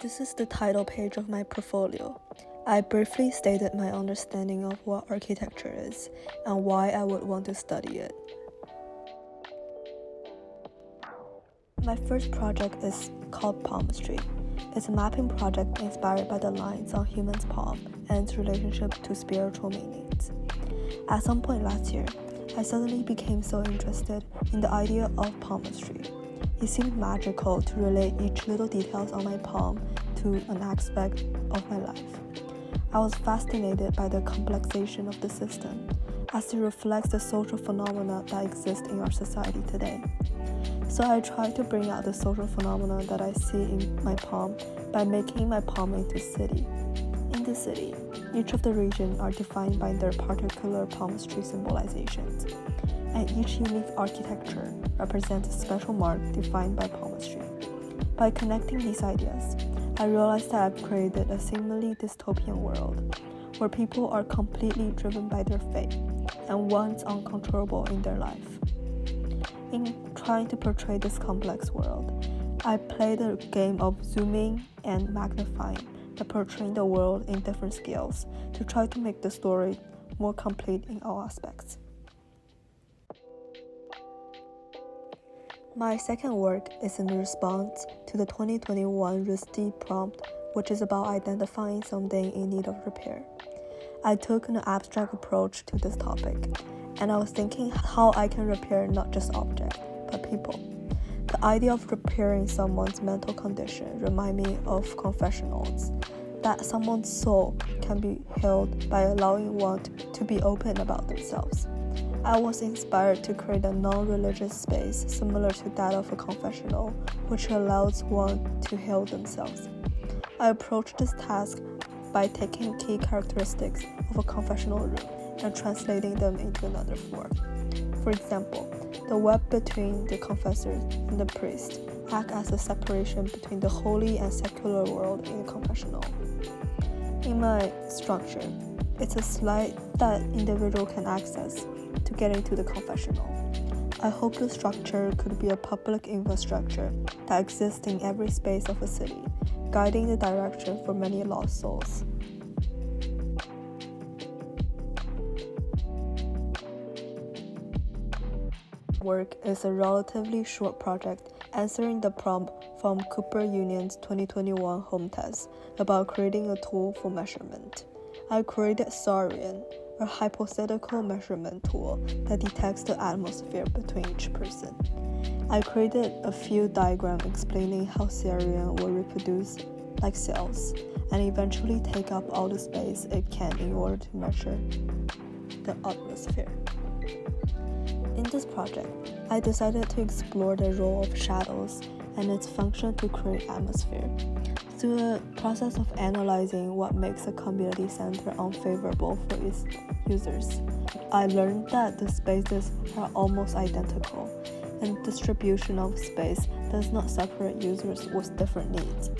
This is the title page of my portfolio. I briefly stated my understanding of what architecture is and why I would want to study it. My first project is called palmistry. It's a mapping project inspired by the lines on humans' palm and its relationship to spiritual meanings. At some point last year, I suddenly became so interested in the idea of palmistry. It seemed magical to relate each little details on my palm to an aspect of my life. I was fascinated by the complexation of the system, as it reflects the social phenomena that exist in our society today. So I tried to bring out the social phenomena that I see in my palm by making my palm into a city. In the city, each of the regions are defined by their particular palmistry symbolizations, and each unique architecture represents a special mark defined by palmistry. By connecting these ideas, I realized that I've created a seemingly dystopian world where people are completely driven by their fate and one's uncontrollable in their life. In trying to portray this complex world, I played a game of zooming and magnifying by portraying the world in different scales to try to make the story more complete in all aspects. My second work is in response to the 2021 RISD prompt, which is about identifying something in need of repair. I took an abstract approach to this topic, and I was thinking how I can repair not just objects, but people. The idea of repairing someone's mental condition reminds me of confessionals, that someone's soul can be healed by allowing one to be open about themselves. I was inspired to create a non-religious space similar to that of a confessional, which allows one to heal themselves. I approached this task by taking key characteristics of a confessional room and translating them into another form. For example, the web between the confessor and the priest acts as a separation between the holy and secular world in the confessional. In my structure, it's a slide that individual can access to get into the confessional. I hope the structure could be a public infrastructure that exists in every space of a city, guiding the direction for many lost souls. Work is a relatively short project answering the prompt from Cooper Union's 2021 home test about creating a tool for measurement. I created Saurian, a hypothetical measurement tool that detects the atmosphere between each person. I created a few diagrams explaining how Saurian will reproduce like cells and eventually take up all the space it can in order to measure the atmosphere. In this project, I decided to explore the role of shadows and its function to create atmosphere. Through the process of analyzing what makes a community center unfavorable for its users, I learned that the spaces are almost identical, and distribution of space does not separate users with different needs.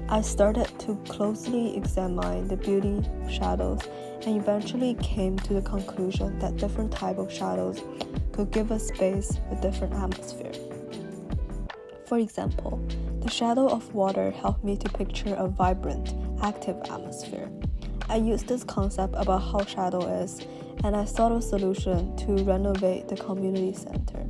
I started to closely examine the beauty of shadows and eventually came to the conclusion that different types of shadows could give a space a different atmosphere. For example, the shadow of water helped me to picture a vibrant, active atmosphere. I used this concept about how shadow is, and I sought a solution to renovate the community center.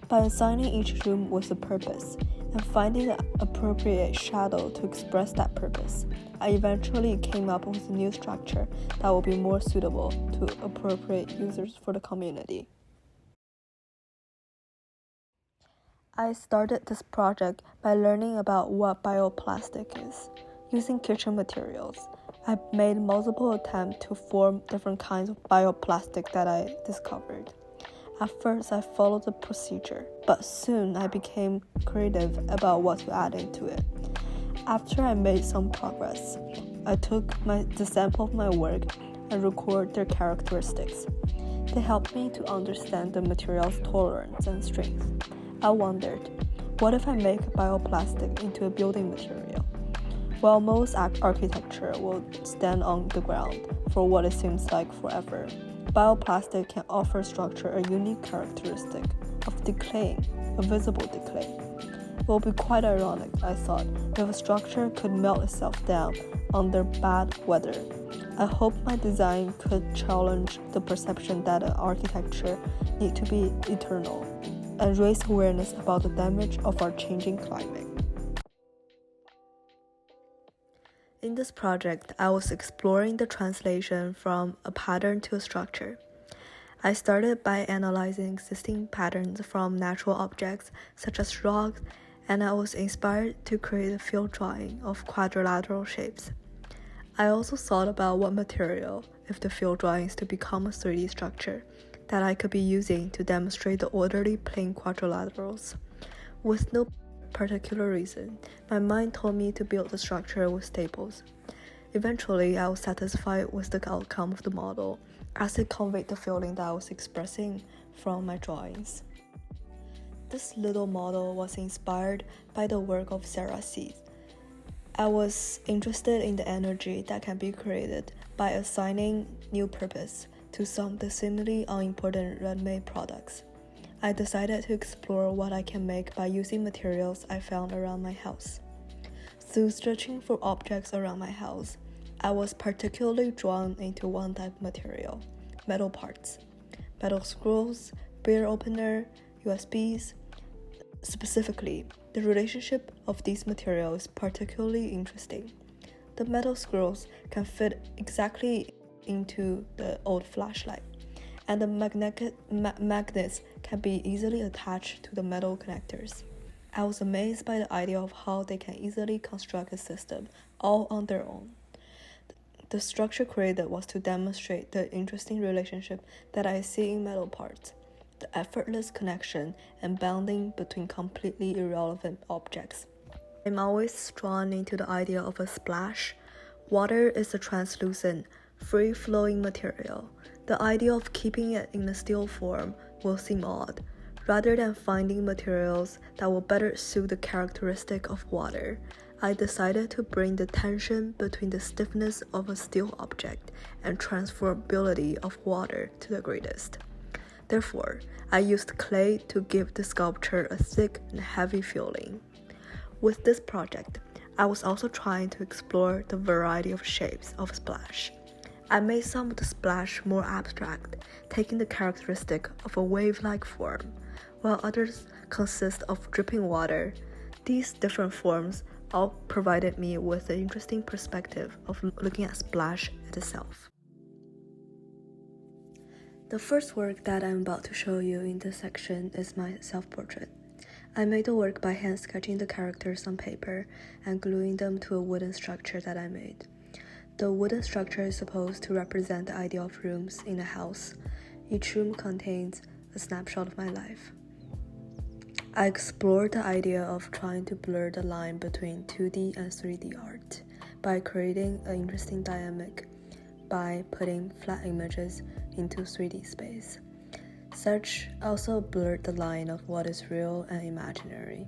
By assigning each room with a purpose, and finding an appropriate shadow to express that purpose. I eventually came up with a new structure that will be more suitable to appropriate users for the community. I started this project by learning about what bioplastic is. Using kitchen materials, I made multiple attempts to form different kinds of bioplastic that I discovered. At first, I followed the procedure, but soon I became creative about what to add into it. After I made some progress, I took the sample of my work and recorded their characteristics. They helped me to understand the material's tolerance and strength. I wondered, what if I make bioplastic into a building material? While most architecture will stand on the ground for what it seems like forever, bioplastic can offer structure a unique characteristic of decaying, a visible decay. It will be quite ironic, I thought, if a structure could melt itself down under bad weather. I hope my design could challenge the perception that an architecture needs to be eternal and raise awareness about the damage of our changing climate. In this project, I was exploring the translation from a pattern to a structure. I started by analyzing existing patterns from natural objects such as rocks, and I was inspired to create a field drawing of quadrilateral shapes. I also thought about what material, if the field drawing is to become a 3D structure, that I could be using to demonstrate the orderly plane quadrilaterals. With no particular reason, my mind told me to build the structure with staples. Eventually, I was satisfied with the outcome of the model, as it conveyed the feeling that I was expressing from my drawings. This little model was inspired by the work of Syracuse. I was interested in the energy that can be created by assigning new purpose to some seemingly unimportant ready-made products. I decided to explore what I can make by using materials I found around my house. Through searching for objects around my house, I was particularly drawn into one type of material, metal parts. Metal screws, beer opener, USBs. Specifically, the relationship of these materials is particularly interesting. The metal screws can fit exactly into the old flashlight, and the magnets can be easily attached to the metal connectors. I was amazed by the idea of how they can easily construct a system all on their own. The structure created was to demonstrate the interesting relationship that I see in metal parts, the effortless connection and bonding between completely irrelevant objects. I'm always drawn into the idea of a splash. Water is a translucent, free-flowing material. The idea of keeping it in a still form will seem odd. Rather than finding materials that will better suit the characteristic of water, I decided to bring the tension between the stiffness of a still object and transferability of water to the greatest. Therefore, I used clay to give the sculpture a thick and heavy feeling. With this project, I was also trying to explore the variety of shapes of splash. I made some of the splash more abstract, taking the characteristic of a wave-like form, while others consist of dripping water. These different forms all provided me with an interesting perspective of looking at splash itself. The first work that I'm about to show you in this section is my self-portrait. I made the work by hand sketching the characters on paper and gluing them to a wooden structure that I made. The wooden structure is supposed to represent the idea of rooms in a house. Each room contains a snapshot of my life. I explored the idea of trying to blur the line between 2D and 3D art by creating an interesting dynamic by putting flat images into 3D space. Such also blurred the line of what is real and imaginary.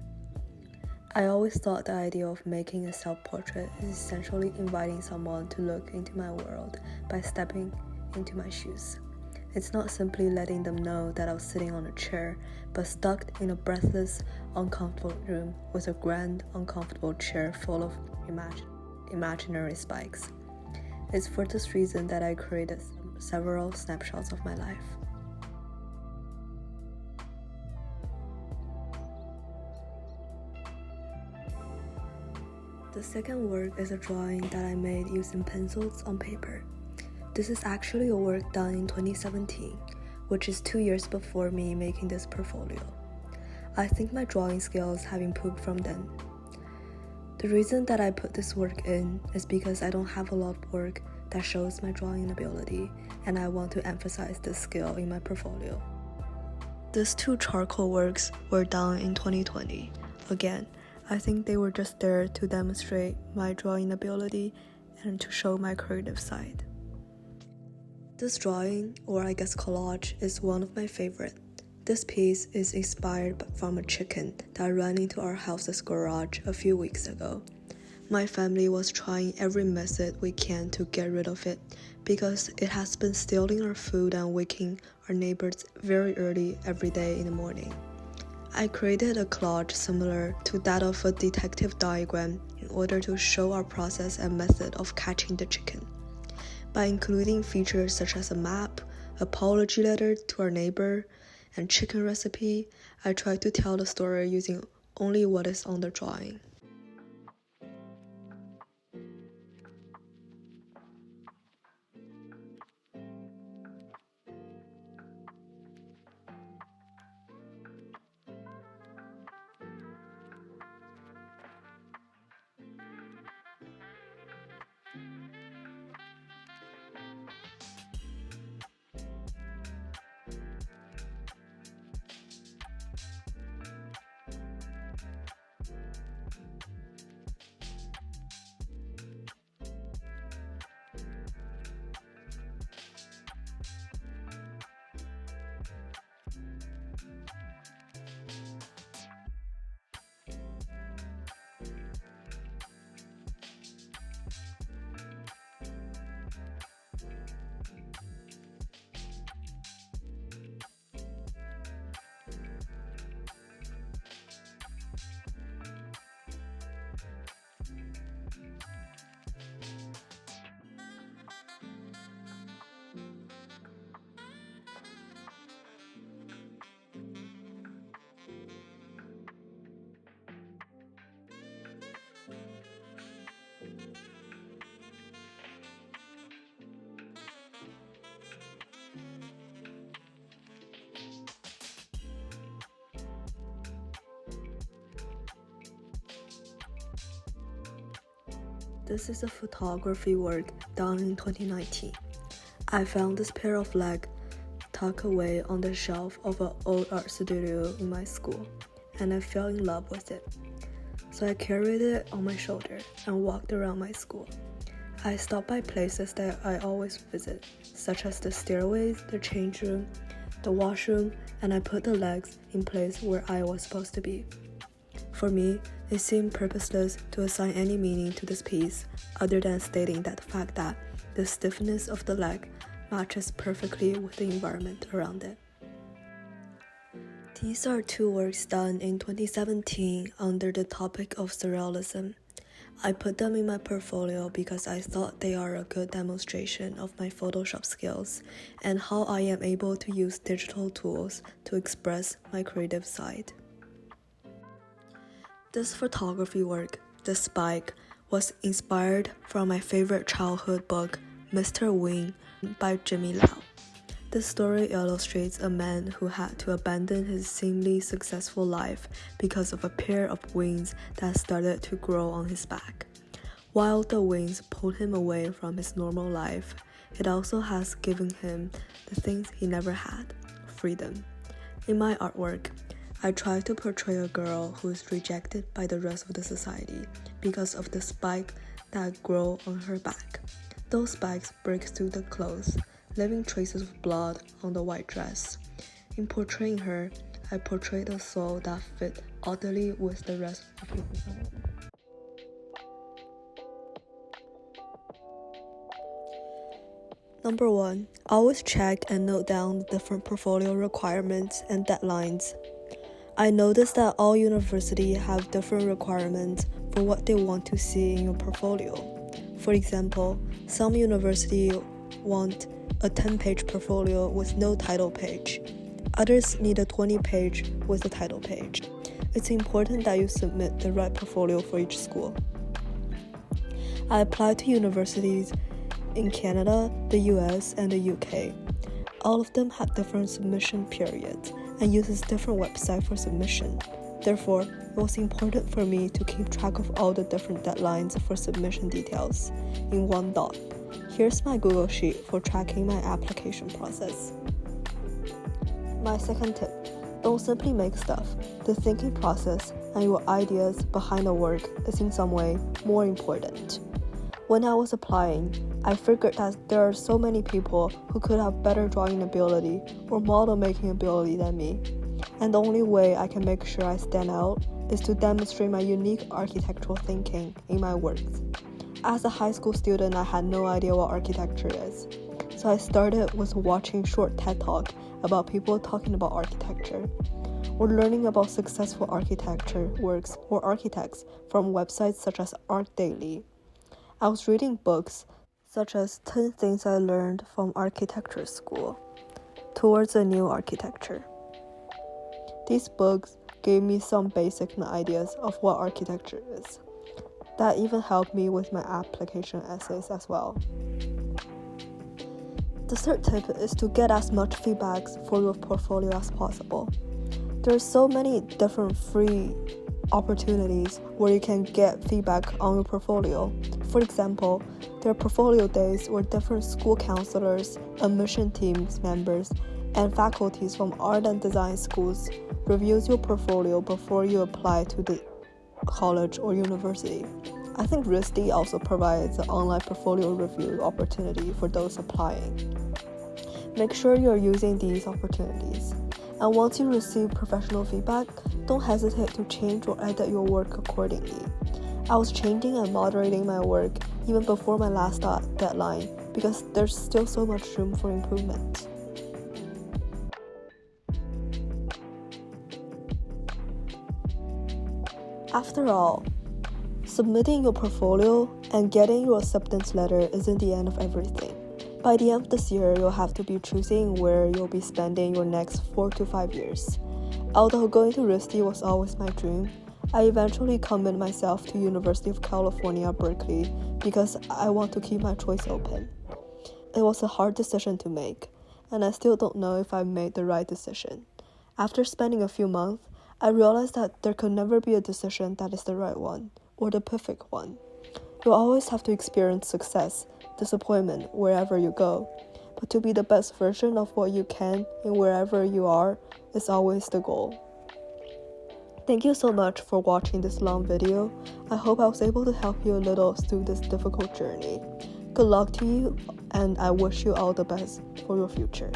I always thought the idea of making a self-portrait is essentially inviting someone to look into my world by stepping into my shoes. It's not simply letting them know that I was sitting on a chair, but stuck in a breathless, uncomfortable room with a grand, uncomfortable chair full of imaginary spikes. It's for this reason that I created several snapshots of my life. The second work is a drawing that I made using pencils on paper. This is actually a work done in 2017, which is 2 years before me making this portfolio. I think my drawing skills have improved from then. The reason that I put this work in is because I don't have a lot of work that shows my drawing ability, and I want to emphasize this skill in my portfolio. These two charcoal works were done in 2020. Again, I think they were just there to demonstrate my drawing ability and to show my creative side. This drawing, or I guess collage, is one of my favorite. This piece is inspired from a chicken that ran into our house's garage a few weeks ago. My family was trying every method we can to get rid of it because it has been stealing our food and waking our neighbors very early every day in the morning. I created a collage similar to that of a detective diagram in order to show our process and method of catching the chicken. By including features such as a map, apology letter to our neighbor, and chicken recipe, I tried to tell the story using only what is on the drawing. This is a photography work done in 2019. I found this pair of legs tucked away on the shelf of an old art studio in my school, and I fell in love with it. So I carried it on my shoulder and walked around my school. I stopped by places that I always visit, such as the stairways, the change room, the washroom, and I put the legs in place where I was supposed to be. For me, it seemed purposeless to assign any meaning to this piece other than stating that the fact that the stiffness of the leg matches perfectly with the environment around it. These are two works done in 2017 under the topic of surrealism. I put them in my portfolio because I thought they are a good demonstration of my Photoshop skills and how I am able to use digital tools to express my creative side. This photography work, The Spike, was inspired from my favorite childhood book, Mr. Wing, by Jimmy Lau. This story illustrates a man who had to abandon his seemingly successful life because of a pair of wings that started to grow on his back. While the wings pulled him away from his normal life, it also has given him the things he never had, freedom. In my artwork, I try to portray a girl who is rejected by the rest of the society because of the spike that grow on her back. Those spikes break through the clothes, leaving traces of blood on the white dress. In portraying her, I portrayed a soul that fit oddly with the rest of the people. Number 1. Always check and note down the different portfolio requirements and deadlines. I noticed that all universities have different requirements for what they want to see in your portfolio. For example, some universities want a 10-page portfolio with no title page. Others need a 20-page with a title page. It's important that you submit the right portfolio for each school. I applied to universities in Canada, the US, and the UK. All of them had different submission periods and uses different websites for submission. Therefore, it was important for me to keep track of all the different deadlines for submission details in one doc. Here's my Google Sheet for tracking my application process. My second tip, don't simply make stuff. The thinking process and your ideas behind the work is in some way more important. When I was applying, I figured that there are so many people who could have better drawing ability or model making ability than me. And the only way I can make sure I stand out is to demonstrate my unique architectural thinking in my works. As a high school student, I had no idea what architecture is. So I started with watching short TED Talk about people talking about architecture, or learning about successful architecture works or architects from websites such as Art Daily. I was reading books such as 10 Things I Learned from Architecture School, Towards a New Architecture. These books gave me some basic ideas of what architecture is. That even helped me with my application essays as well. The third tip is to get as much feedback for your portfolio as possible. There are so many different free opportunities where you can get feedback on your portfolio. For example, there are portfolio days where different school counselors, admission teams members, and faculties from art and design schools reviews your portfolio before you apply to the college or university. I think RISD also provides an online portfolio review opportunity for those applying. Make sure you're using these opportunities. And once you receive professional feedback, don't hesitate to change or edit your work accordingly. I was changing and moderating my work even before my last deadline because there's still so much room for improvement. After all, submitting your portfolio and getting your acceptance letter isn't the end of everything. By the end of this year, you'll have to be choosing where you'll be spending your next 4 to 5 years. Although going to RISD was always my dream, I eventually committed myself to University of California, Berkeley because I want to keep my choice open. It was a hard decision to make, and I still don't know if I made the right decision. After spending a few months, I realized that there could never be a decision that is the right one, or the perfect one. You'll always have to experience success, disappointment wherever you go, but to be the best version of what you can in wherever you are is always the goal. Thank you so much for watching this long video. I hope I was able to help you a little through this difficult journey. Good luck to you, and I wish you all the best for your future.